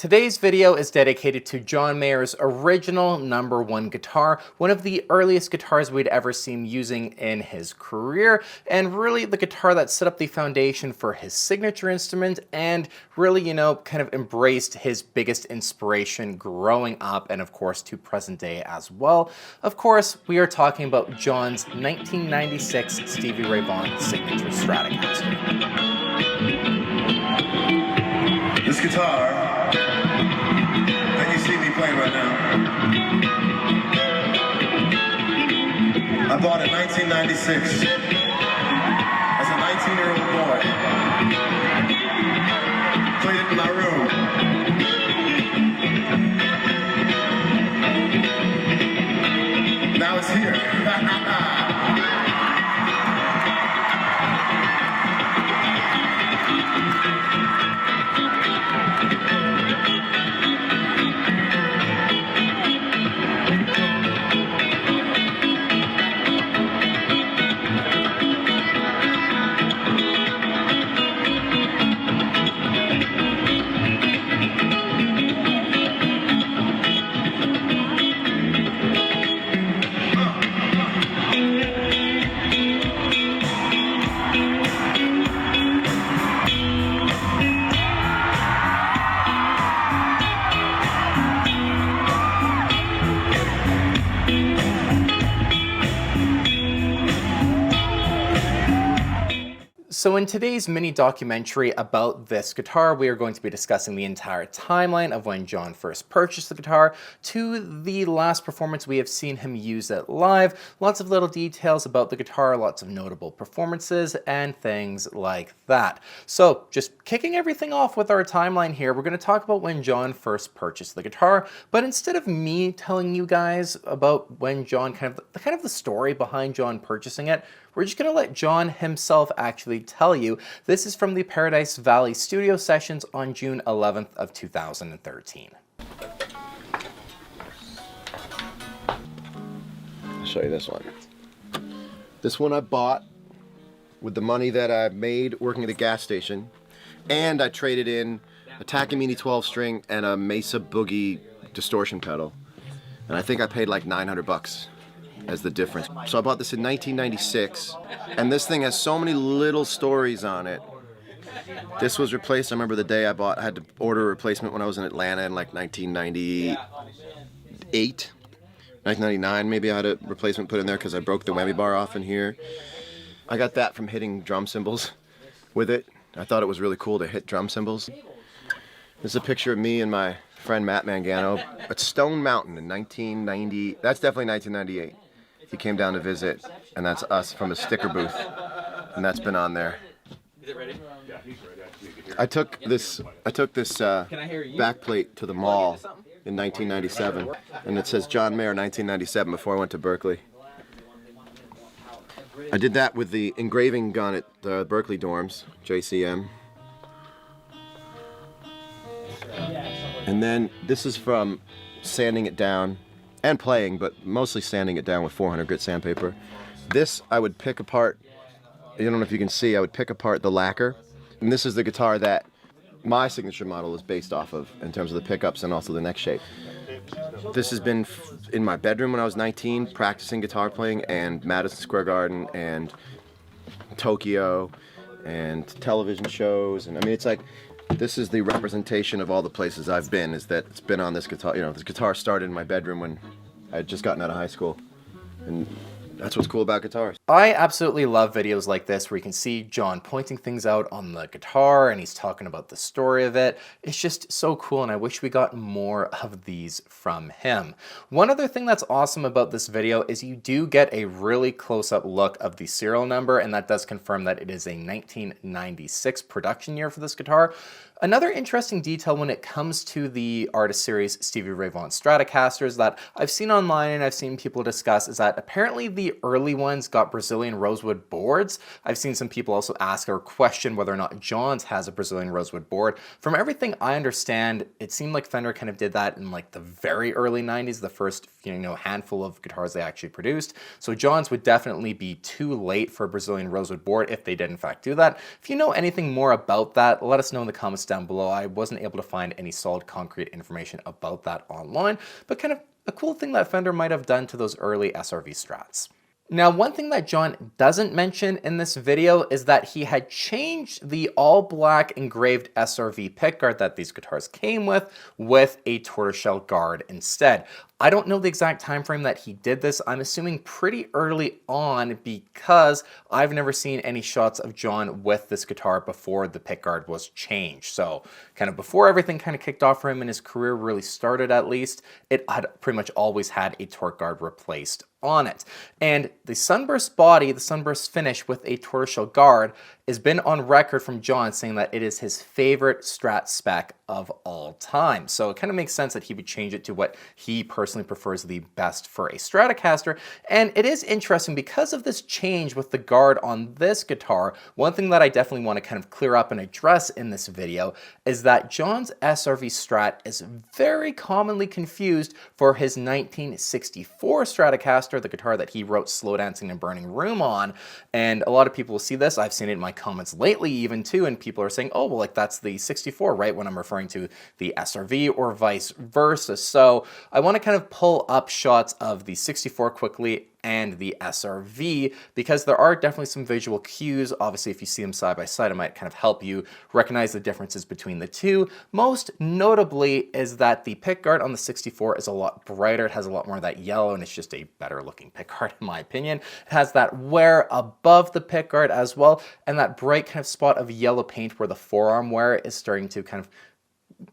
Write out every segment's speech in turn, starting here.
Today's video is dedicated to John Mayer's original #1 guitar, one of the earliest guitars we'd ever seen using in his career, and really the guitar that set up the foundation for his signature instrument and really, kind of embraced his biggest inspiration growing up and of course to present day as well. Of course, we are talking about John's 1996 Stevie Ray Vaughan Signature Stratocaster. This guitar that you see me playing right now, I bought it in 1996 as a 19-year-old boy. Played it in my room. Now it's here. So in today's mini documentary about this guitar, we are going to be discussing the entire timeline of when John first purchased the guitar to the last performance we have seen him use it live. Lots of little details about the guitar, lots of notable performances, and things like that. So just kicking everything off with our timeline here, we're going to talk about when John first purchased the guitar. But instead of me telling you guys about when John, kind of the story behind John purchasing it, we're just going to let John himself actually tell you. This is from the Paradise Valley studio sessions on June 11th of 2013. I'll show you this one. This one I bought with the money that I made working at a gas station, and I traded in a Takamine 12-string and a Mesa Boogie distortion pedal, and I think I paid like 900 bucks as the difference. So I bought this in 1996, and this thing has so many little stories on it. This was replaced. I remember the day I had to order a replacement when I was in Atlanta in like 1998, 1999 maybe. I had a replacement put in there because I broke the whammy bar off in here. I got that from hitting drum cymbals with it. I thought it was really cool to hit drum cymbals. This is a picture of me and my friend Matt Mangano at Stone Mountain in 1990. That's definitely 1998. He came down to visit, and that's us from a sticker booth, and that's been on there. Is it ready? I took this back plate to the mall in 1997, and it says John Mayer 1997 before I went to Berklee. I did that with the engraving gun at the Berklee dorms, JCM. And then this is from sanding it down and playing, but mostly sanding it down with 400 grit sandpaper. This I would pick apart. I don't know if you can see, I would pick apart the lacquer. And this is the guitar that my signature model is based off of in terms of the pickups and also the neck shape. This has been in my bedroom when I was 19, practicing guitar playing, and Madison Square Garden and Tokyo and television shows. And I mean, it's like, this is the representation of all the places I've been, is that it's been on this guitar. This guitar started in my bedroom when I had just gotten out of high school. And that's what's cool about guitars. I absolutely love videos like this where you can see John pointing things out on the guitar and he's talking about the story of it. It's just so cool, and I wish we got more of these from him. One other thing that's awesome about this video is you do get a really close-up look of the serial number, and that does confirm that it is a 1996 production year for this guitar. Another interesting detail when it comes to the Artist Series Stevie Ray Vaughan Stratocasters that I've seen online and I've seen people discuss is that apparently the early ones got Brazilian rosewood boards. I've seen some people also ask or question whether or not Johns has a Brazilian rosewood board. From everything I understand, it seemed like Fender kind of did that in like the very early 90s, the first handful of guitars they actually produced. So Johns would definitely be too late for a Brazilian rosewood board if they did in fact do that. If you know anything more about that, let us know in the comments down below. I wasn't able to find any solid concrete information about that online, but kind of a cool thing that Fender might have done to those early SRV Strats. Now, one thing that John doesn't mention in this video is that he had changed the all black engraved SRV pickguard that these guitars came with a tortoiseshell guard instead. I don't know the exact time frame that he did this. I'm assuming pretty early on because I've never seen any shots of John with this guitar before the pickguard was changed. So kind of before everything kind of kicked off for him and his career really started, at least, it had pretty much always had a torque guard replaced on it. And the sunburst body, the sunburst finish with a tortoiseshell guard has been on record from John saying that it is his favorite Strat spec of all time. So it kind of makes sense that he would change it to what he personally prefers the best for a Stratocaster. And it is interesting because of this change with the guard on this guitar. One thing that I definitely want to kind of clear up and address in this video is that John's SRV Strat is very commonly confused for his 1964 Stratocaster, the guitar that he wrote Slow Dancing and Burning Room on. And a lot of people will see this. I've seen it in my comments lately even too, and people are saying, oh, well, like that's the 64, right? When I'm referring to the SRV or vice versa. So I want to kind of pull up shots of the 64 quickly and the SRV because there are definitely some visual cues. Obviously, if you see them side by side, it might kind of help you recognize the differences between the two. Most notably is that the pickguard on the 64 is a lot brighter. It has a lot more of that yellow, and it's just a better looking pickguard in my opinion. It has that wear above the pickguard as well, and that bright kind of spot of yellow paint where the forearm wear is starting to kind of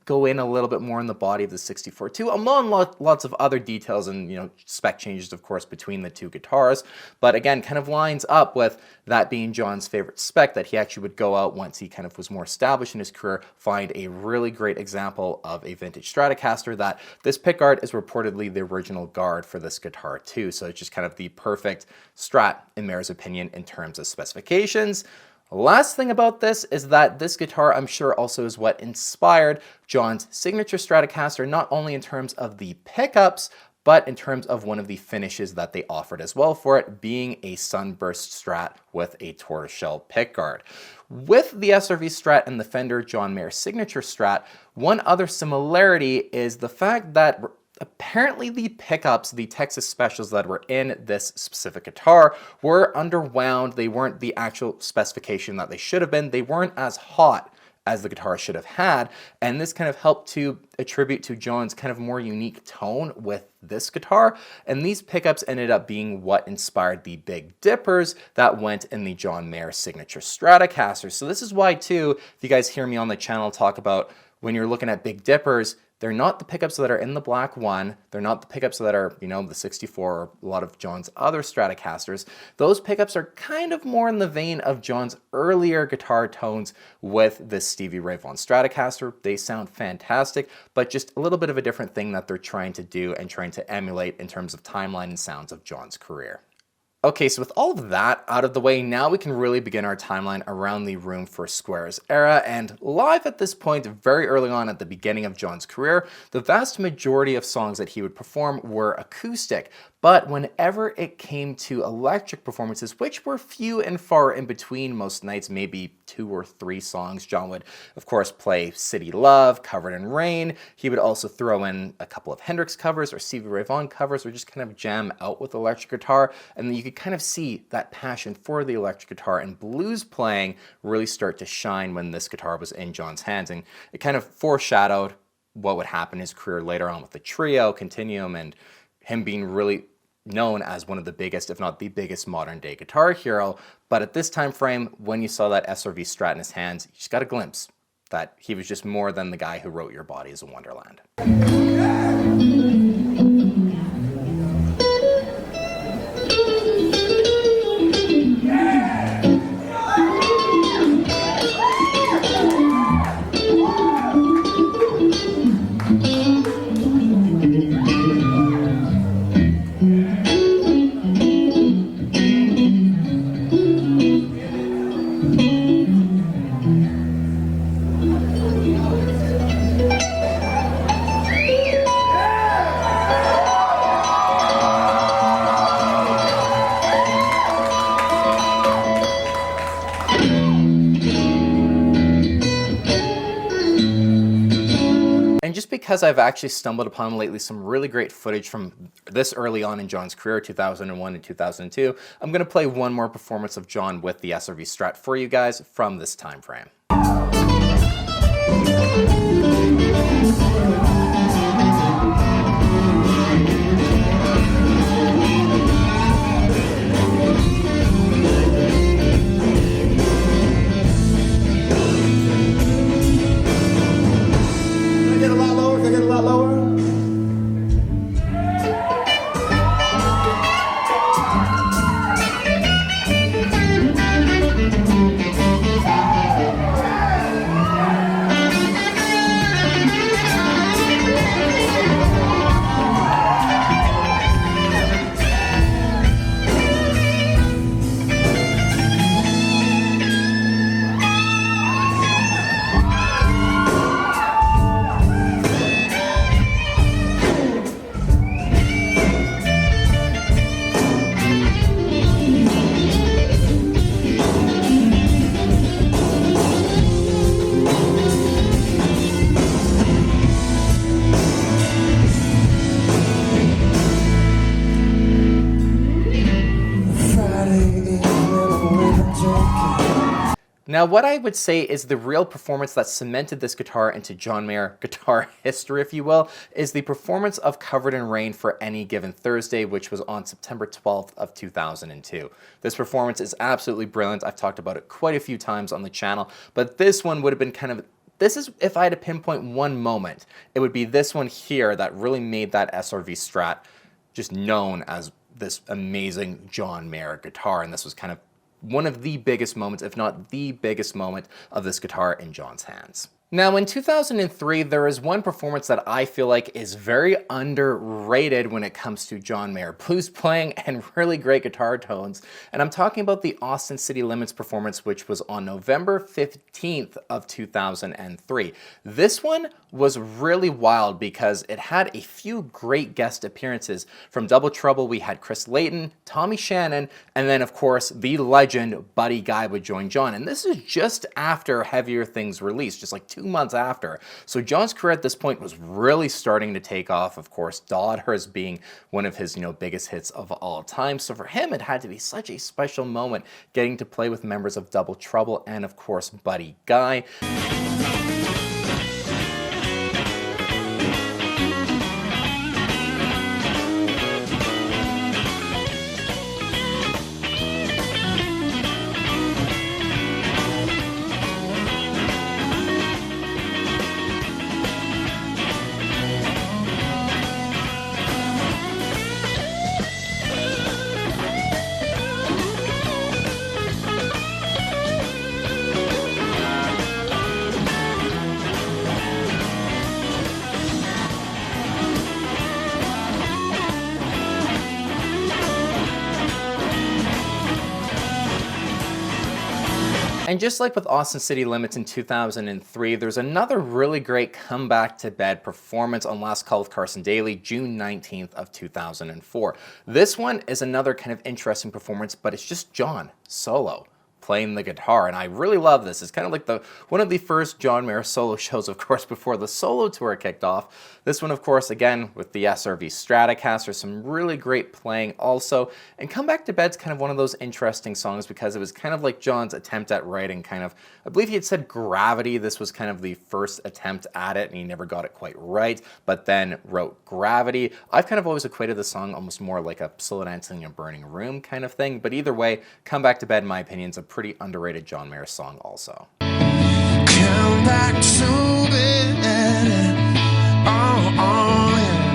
go in a little bit more in the body of the 64 too, among lots of other details and spec changes, of course, between the two guitars. But again, kind of lines up with that being John's favorite spec, that he actually would go out once he kind of was more established in his career, find a really great example of a vintage Stratocaster that this pickguard is reportedly the original guard for this guitar too. So it's just kind of the perfect Strat in Mayor's opinion in terms of specifications. Last thing about this is that this guitar, I'm sure, also is what inspired John's signature Stratocaster, not only in terms of the pickups, but in terms of one of the finishes that they offered as well for it, being a sunburst Strat with a tortoiseshell pickguard. With the SRV Strat and the Fender John Mayer Signature Strat, one other similarity is the fact that apparently the pickups, the Texas specials that were in this specific guitar were underwound. They weren't the actual specification that they should have been. They weren't as hot as the guitar should have had. And this kind of helped to attribute to John's kind of more unique tone with this guitar. And these pickups ended up being what inspired the Big Dippers that went in the John Mayer Signature Stratocaster. So this is why too, if you guys hear me on the channel talk about when you're looking at Big Dippers, they're not the pickups that are in the black one. They're not the pickups that are, the 64 or a lot of John's other Stratocasters. Those pickups are kind of more in the vein of John's earlier guitar tones with the Stevie Ray Vaughan Stratocaster. They sound fantastic, but just a little bit of a different thing that they're trying to do and trying to emulate in terms of timeline and sounds of John's career. Okay, so with all of that out of the way, now we can really begin our timeline around the Room for Squares era. And live at this point, very early on at the beginning of John's career, the vast majority of songs that he would perform were acoustic. But whenever it came to electric performances, which were few and far in between most nights, maybe 2 or 3 songs, John would, of course, play City Love, Covered in Rain. He would also throw in a couple of Hendrix covers or Stevie Ray Vaughan covers, or just kind of jam out with electric guitar. And then you could kind of see that passion for the electric guitar and blues playing really start to shine when this guitar was in John's hands. And it kind of foreshadowed what would happen in his career later on with the Trio, Continuum, and him being really known as one of the biggest, if not the biggest, modern day guitar hero. But at this time frame, when you saw that SRV Strat in his hands, you just got a glimpse that he was just more than the guy who wrote Your Body is a Wonderland. because I've actually stumbled upon lately some really great footage from this early on in John's career, 2001 and 2002, I'm going to play one more performance of John with the SRV Strat for you guys from this time frame. Now, what I would say is the real performance that cemented this guitar into John Mayer guitar history, if you will, is the performance of Covered in Rain for Any Given Thursday, which was on September 12th of 2002. This performance is absolutely brilliant. I've talked about it quite a few times on the channel, but this one would have been kind of, this is, if I had to pinpoint one moment, it would be this one here that really made that SRV Strat just known as this amazing John Mayer guitar, and this was kind of one of the biggest moments, if not the biggest moment, of this guitar in John's hands. Now, in 2003, there is one performance that I feel like is very underrated when it comes to John Mayer blues playing and really great guitar tones. And I'm talking about the Austin City Limits performance, which was on November 15th of 2003. This one was really wild because it had a few great guest appearances. From Double Trouble, we had Chris Layton, Tommy Shannon, and then, of course, the legend Buddy Guy would join John. And this is just after Heavier Things released, just like 2 months after. So John's career at this point was really starting to take off. Of course, Daughters being one of his, biggest hits of all time. So for him, it had to be such a special moment getting to play with members of Double Trouble and, of course, Buddy Guy. And just like with Austin City Limits in 2003, there's another really great Come Back to Bed performance on Last Call with Carson Daly, June 19th of 2004. This one is another kind of interesting performance, but it's just John solo playing the guitar, and I really love this. It's kind of like one of the first John Mayer solo shows, of course, before the solo tour kicked off. This one, of course, again, with the SRV Stratocaster, some really great playing also. And Come Back to Bed's kind of one of those interesting songs because it was kind of like John's attempt at writing kind of, I believe he had said Gravity. This was kind of the first attempt at it, and he never got it quite right, but then wrote Gravity. I've kind of always equated the song almost more like a solo dancing in a burning room kind of thing, but either way, Come Back to Bed, in my opinion, is a pretty underrated John Mayer song also. Come back to bed. Oh, oh, yeah.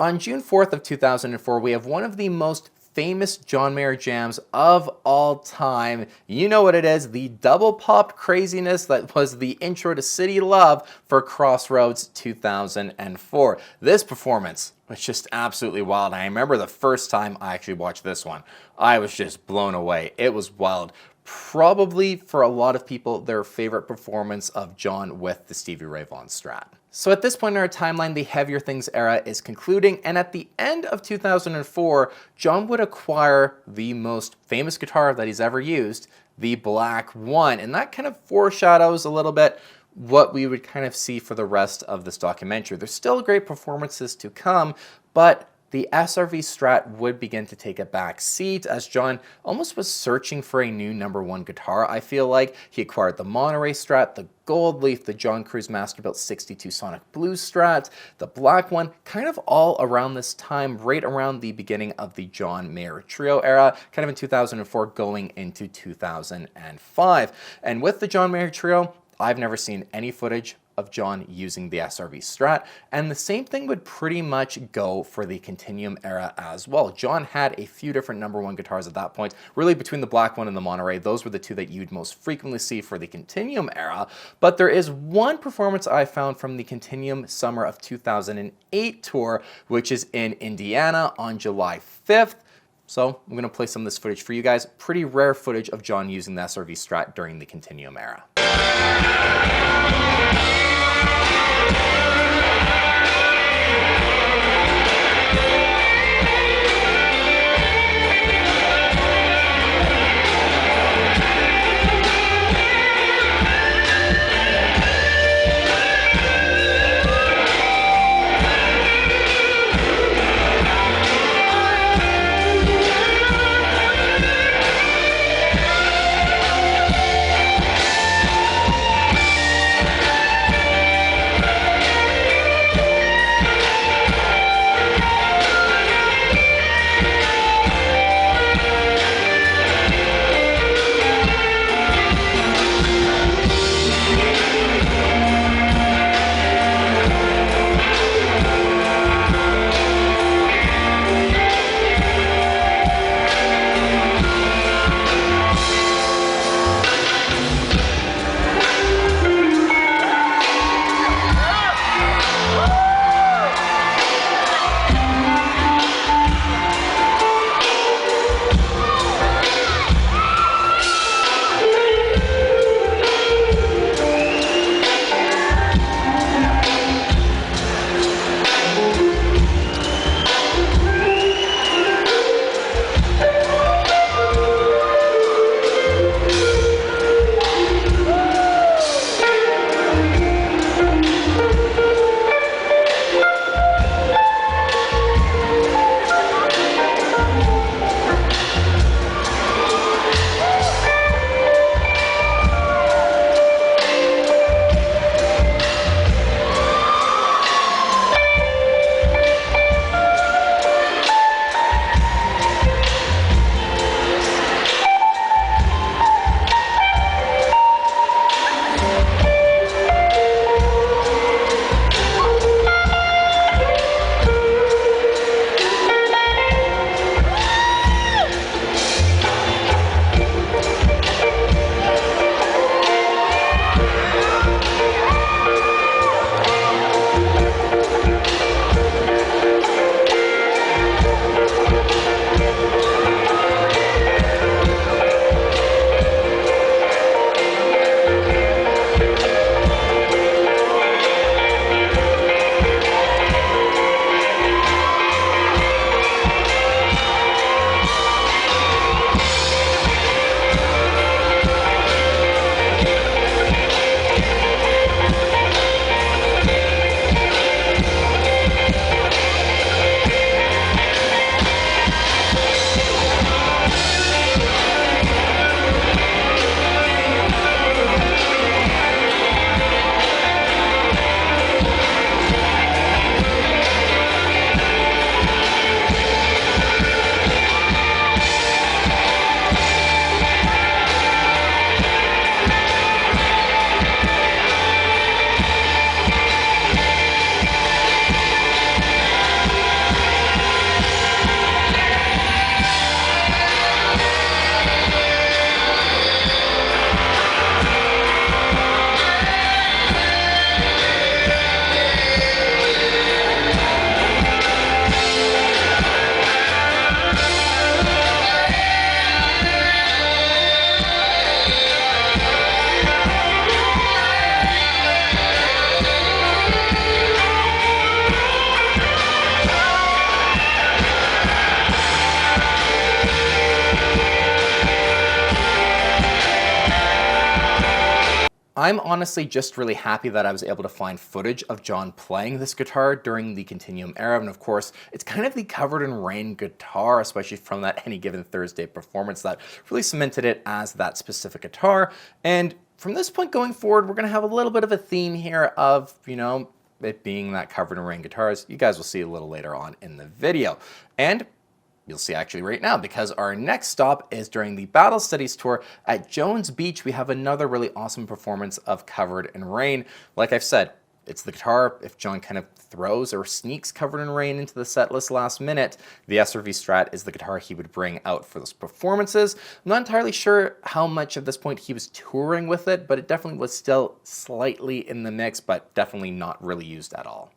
On June 4th of 2004, we have one of the most famous John Mayer jams of all time. You know what it is, the double popped craziness that was the intro to City Love for Crossroads 2004. This performance was just absolutely wild. I remember the first time I actually watched this one, I was just blown away. It was wild. Probably for a lot of people, their favorite performance of John with the Stevie Ray Vaughan Strat. So at this point in our timeline, the Heavier Things era is concluding, and at the end of 2004, John would acquire the most famous guitar that he's ever used, the Black One, and that kind of foreshadows a little bit what we would kind of see for the rest of this documentary. There's still great performances to come, but the SRV Strat would begin to take a back seat as John almost was searching for a new #1 guitar. I feel like he acquired the Monterey Strat, the Gold Leaf, the John Cruz Masterbuilt 62 Sonic Blues Strat, the Black One, kind of all around this time, right around the beginning of the John Mayer Trio era, kind of in 2004 going into 2005. And with the John Mayer Trio, I've never seen any footage of John using the SRV Strat, and the same thing would pretty much go for the Continuum era as well. John had a few different #1 guitars at that point, really between the Black One and the Monterey. Those were the two that you'd most frequently see for the Continuum era, but there is one performance I found from the Continuum Summer of 2008 tour, which is in Indiana on July 5th. So I'm gonna play some of this footage for you guys. Pretty rare footage of John using the SRV Strat during the Continuum era. I'm honestly just really happy that I was able to find footage of John playing this guitar during the Continuum era, and of course, it's kind of the Covered in Rain guitar, especially from that Any Given Thursday performance that really cemented it as that specific guitar. And from this point going forward, we're going to have a little bit of a theme here of, it being that Covered in Rain guitars. You guys will see a little later on in the video. And you'll see actually right now, because our next stop is during the Battle Studies tour at Jones Beach. We have another really awesome performance of Covered in Rain. Like I've said, it's the guitar. If John kind of throws or sneaks Covered in Rain into the set list last minute, the SRV Strat is the guitar he would bring out for those performances. I'm not entirely sure how much at this point he was touring with it, but it definitely was still slightly in the mix, but definitely not really used at all.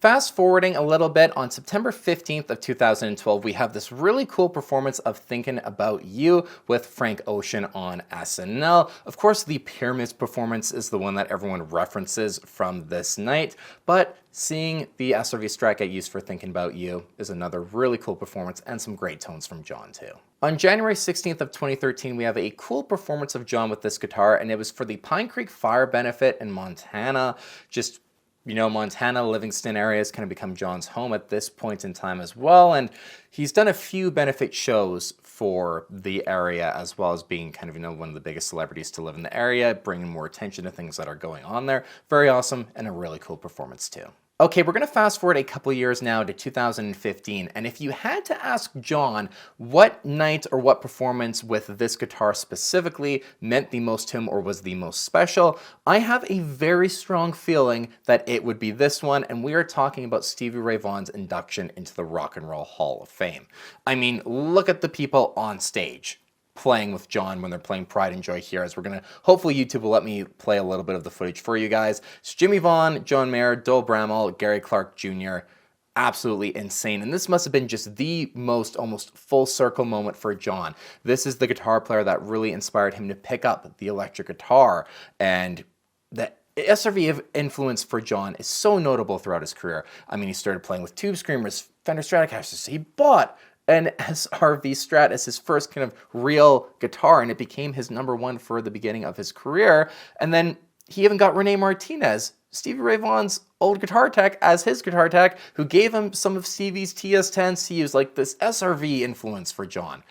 Fast forwarding a little bit, on September 15th of 2012, we have this really cool performance of Thinking About You with Frank Ocean on SNL. Of course, the Pyramids performance is the one that everyone references from this night, but seeing the SRV Strat get used for Thinking About You is another really cool performance and some great tones from John too. On January 16th of 2013, we have a cool performance of John with this guitar, and it was for the Pine Creek Fire benefit in Montana. Just Montana, Livingston area has kind of become John's home at this point in time as well. And he's done a few benefit shows for the area, as well as being kind of, one of the biggest celebrities to live in the area, bringing more attention to things that are going on there. Very awesome and a really cool performance too. Okay, we're going to fast forward a couple years now to 2015, and if you had to ask John what night or what performance with this guitar specifically meant the most to him or was the most special, I have a very strong feeling that it would be this one, and we are talking about Stevie Ray Vaughan's induction into the Rock and Roll Hall of Fame. I mean, look at the people on stage playing with John when they're playing Pride and Joy here, as we're gonna, hopefully YouTube will let me play a little bit of the footage for you guys. It's Jimmy Vaughn, John Mayer, Dole Bramall, Gary Clark Jr. Absolutely insane. And this must have been just the most almost full circle moment for John. This is the guitar player that really inspired him to pick up the electric guitar, and the SRV influence for John is so notable throughout his career. I mean, he started playing with Tube Screamers, Fender Stratocasters. He bought an SRV Strat as his first kind of real guitar, and it became his #1 for the beginning of his career. And then he even got Rene Martinez, Stevie Ray Vaughan's old guitar tech, as his guitar tech, who gave him some of Stevie's TS-10s to use, like this SRV influence for John.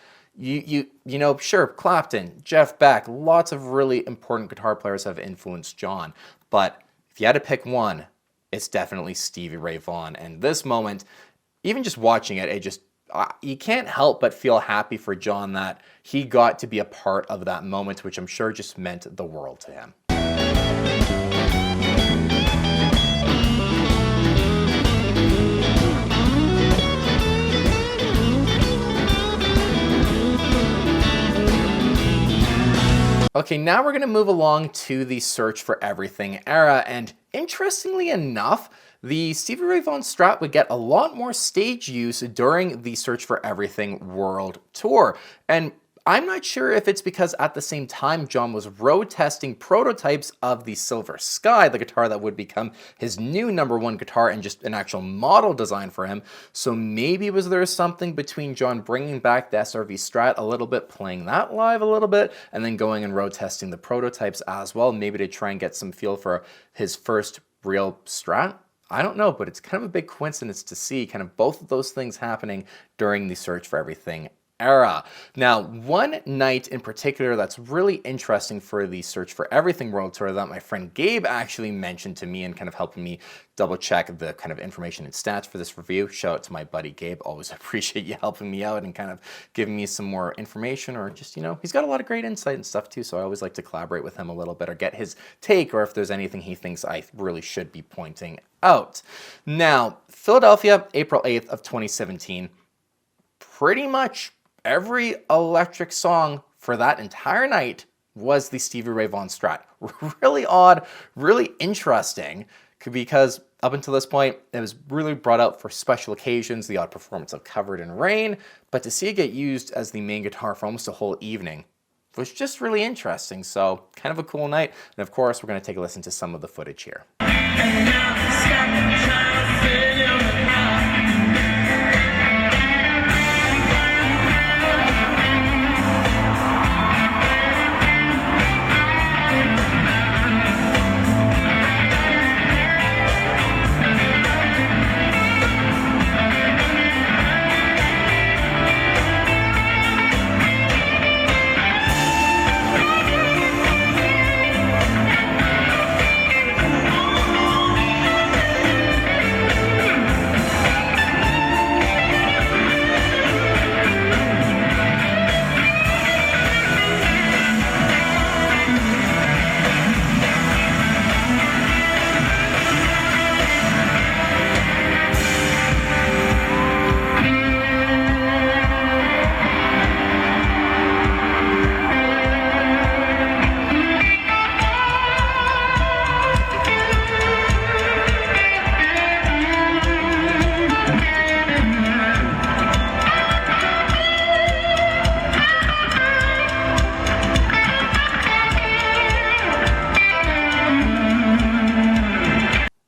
Sure, Clapton, Jeff Beck, lots of really important guitar players have influenced John, but if you had to pick one, it's definitely Stevie Ray Vaughan. And this moment, even just watching it, you can't help but feel happy for John that he got to be a part of that moment, which I'm sure just meant the world to him. Okay, now we're going to move along to the Search for Everything era, and interestingly enough, the Stevie Ray Vaughan Strat would get a lot more stage use during the Search for Everything World Tour. And I'm not sure if it's because at the same time John was road testing prototypes of the Silver Sky, the guitar that would become his new #1 guitar and just an actual model design for him. So maybe was there something between John bringing back the SRV Strat a little bit, playing that live a little bit, and then going and road testing the prototypes as well, maybe to try and get some feel for his first real Strat? I don't know, but it's kind of a big coincidence to see kind of both of those things happening during the Search for Everything era. Now, one night in particular that's really interesting for the Search for Everything World Tour that my friend Gabe actually mentioned to me and kind of helping me double check the kind of information and stats for this review. Shout out to my buddy Gabe. Always appreciate you helping me out and kind of giving me some more information, or just, you know, he's got a lot of great insight and stuff too, so I always like to collaborate with him a little bit or get his take, or if there's anything he thinks I really should be pointing out. Now, Philadelphia, April 8th of 2017, pretty much every electric song for that entire night was the Stevie Ray Vaughan Strat. Really odd, really interesting, because up until this point, it was really brought out for special occasions, the odd performance of Covered in Rain, but to see it get used as the main guitar for almost a whole evening was just really interesting. So kind of a cool night. And of course, we're going to take a listen to some of the footage here.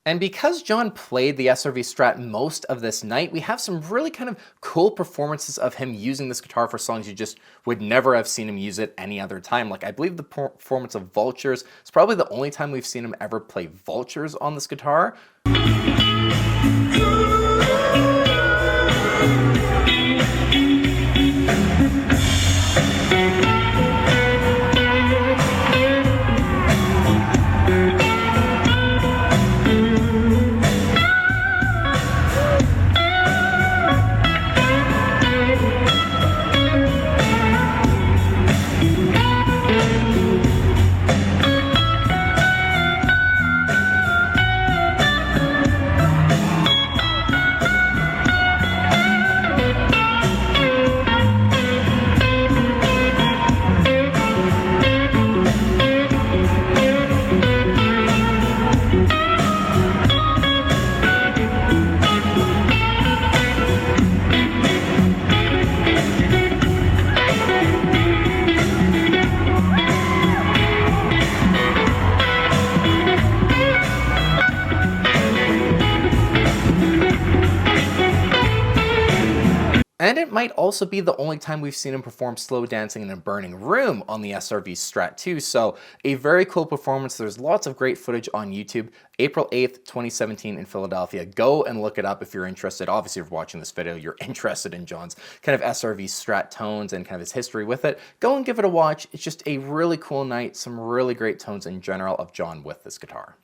And because John played the SRV Strat most of this night, we have some really kind of cool performances of him using this guitar for songs you just would never have seen him use it any other time. Like, I believe the performance of Vultures is probably the only time we've seen him ever play Vultures on this guitar. And it might also be the only time we've seen him perform slow dancing in a burning room on the SRV Strat too. So a very cool performance. There's lots of great footage on YouTube. April 8th, 2017 in Philadelphia. Go and look it up if you're interested. Obviously, if you're watching this video, you're interested in John's kind of SRV Strat tones and kind of his history with it. Go and give it a watch. It's just a really cool night. Some really great tones in general of John with this guitar.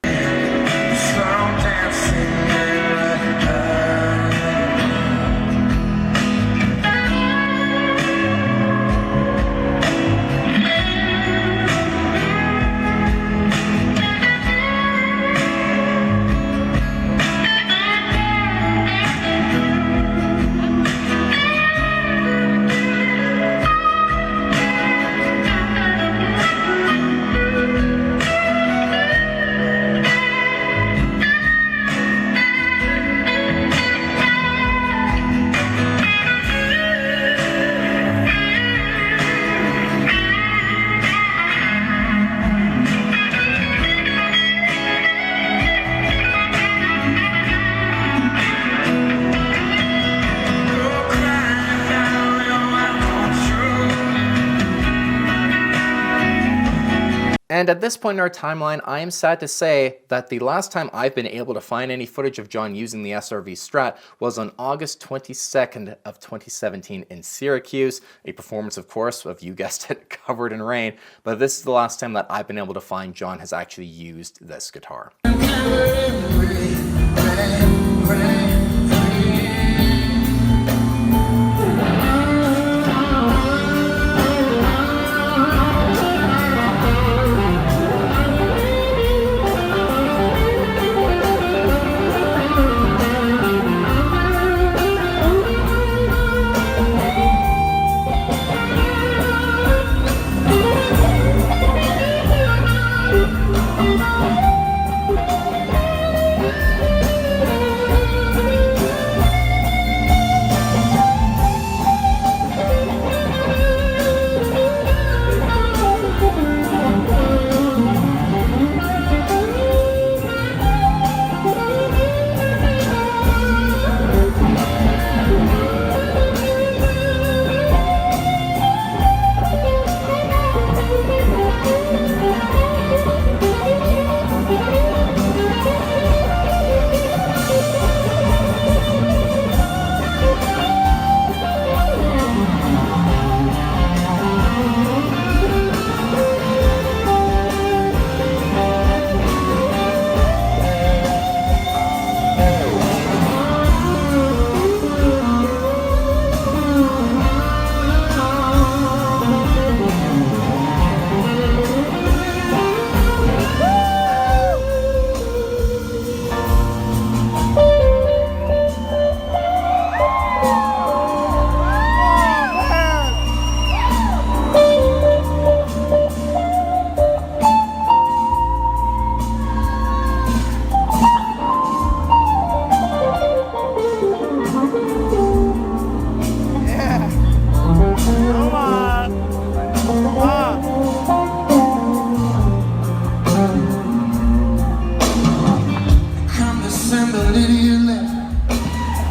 And at this point in our timeline, I am sad to say that the last time I've been able to find any footage of John using the SRV Strat was on August 22nd of 2017 in Syracuse. A performance, of course, of, you guessed it, Covered in Rain. But this is the last time that I've been able to find John has actually used this guitar.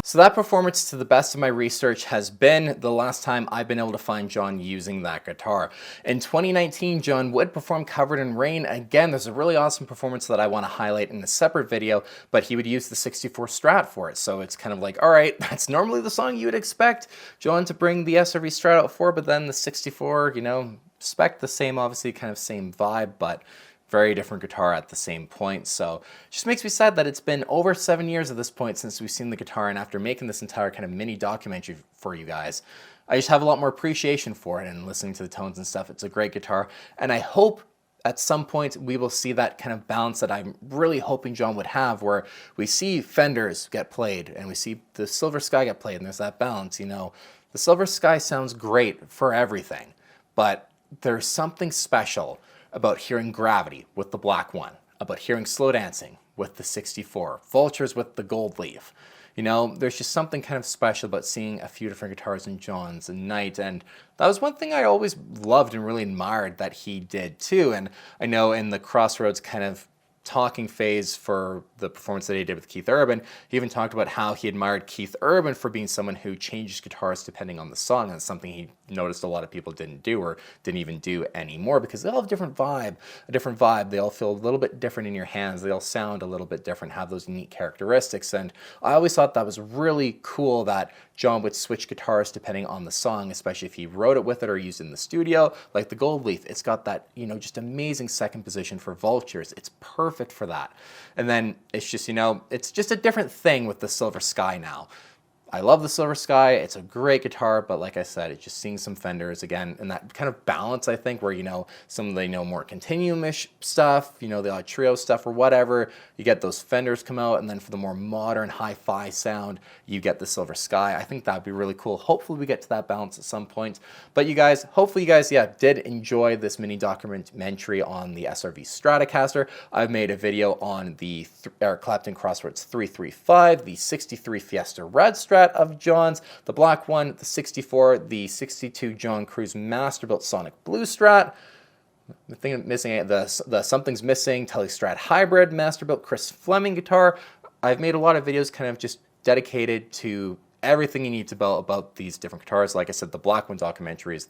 So that performance, to the best of my research, has been the last time I've been able to find John using that guitar. In 2019, John would perform Covered in Rain. Again, there's a really awesome performance that I want to highlight in a separate video, but he would use the 64 Strat for it. So it's kind of like, all right, that's normally the song you would expect John to bring the SRV Strat out for, but then the 64, you know, spec the same, obviously, kind of same vibe, but very different guitar at the same point. So it just makes me sad that it's been over 7 years at this point since we've seen the guitar, and after making this entire kind of mini documentary for you guys, I just have a lot more appreciation for it, and listening to the tones and stuff. It's a great guitar, and I hope at some point we will see that kind of balance that I'm really hoping John would have, where we see Fenders get played and we see the Silver Sky get played, and there's that balance. You know, the Silver Sky sounds great for everything, but there's something special about hearing Gravity with the black one, about hearing Slow Dancing with the 64, Vultures with the gold leaf. You know, there's just something kind of special about seeing a few different guitars in John's night, and that was one thing I always loved and really admired that he did too. And I know in the Crossroads kind of talking phase for the performance that he did with Keith Urban, he even talked about how he admired Keith Urban for being someone who changes guitars depending on the song, and it's something he noticed a lot of people didn't do, or didn't even do anymore, because they all have a different vibe. They all feel a little bit different in your hands. They all sound a little bit different, have those unique characteristics. And I always thought that was really cool that John would switch guitars depending on the song, especially if he wrote it with it or used it in the studio. Like the Gold Leaf, it's got that, you know, just amazing second position for Vultures. It's perfect for that. And then it's just, you know, it's just a different thing with the Silver Sky now. I love the Silver Sky. It's a great guitar, but like I said, it's just seeing some Fenders again, and that kind of balance, I think, where, you know, some of the, you know, more continuum-ish stuff, you know, the odd trio stuff or whatever, you get those Fenders come out, and then for the more modern hi-fi sound, you get the Silver Sky. I think that'd be really cool. Hopefully we get to that balance at some point. But you guys, hopefully you guys, yeah, did enjoy this mini documentary on the SRV Stratocaster. I've made a video on the Eric Clapton Crossroads 335, the 63 Fiesta Red Strat of John's, the black one, the 64, the 62 John Cruz Masterbuilt Sonic Blue Strat, the thing missing, the Something's Missing Tele-Strat Hybrid Masterbuilt Chris Fleming guitar. I've made a lot of videos kind of just dedicated to everything you need to know about these different guitars. Like I said, the Black One documentary is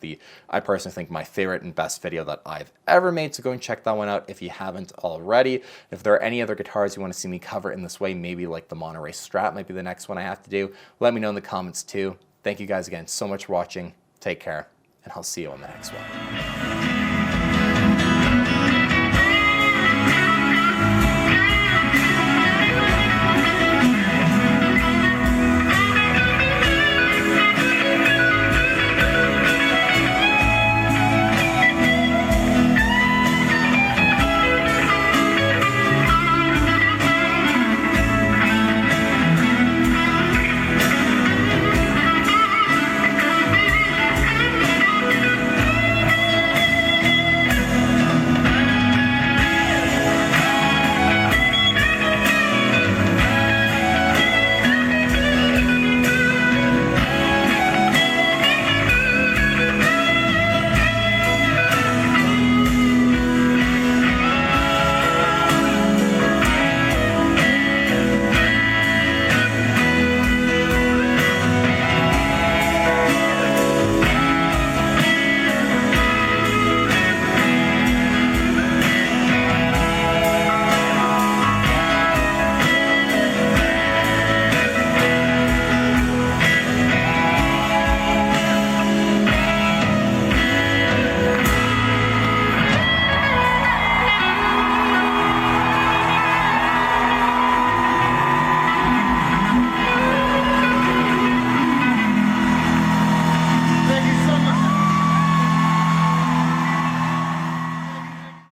I personally think, my favorite and best video that I've ever made, so go and check that one out if you haven't already. If there are any other guitars you want to see me cover in this way, maybe like the Monterey Strat might be the next one I have to do, let me know in the comments too. Thank you guys again so much for watching. Take care, and I'll see you on the next one.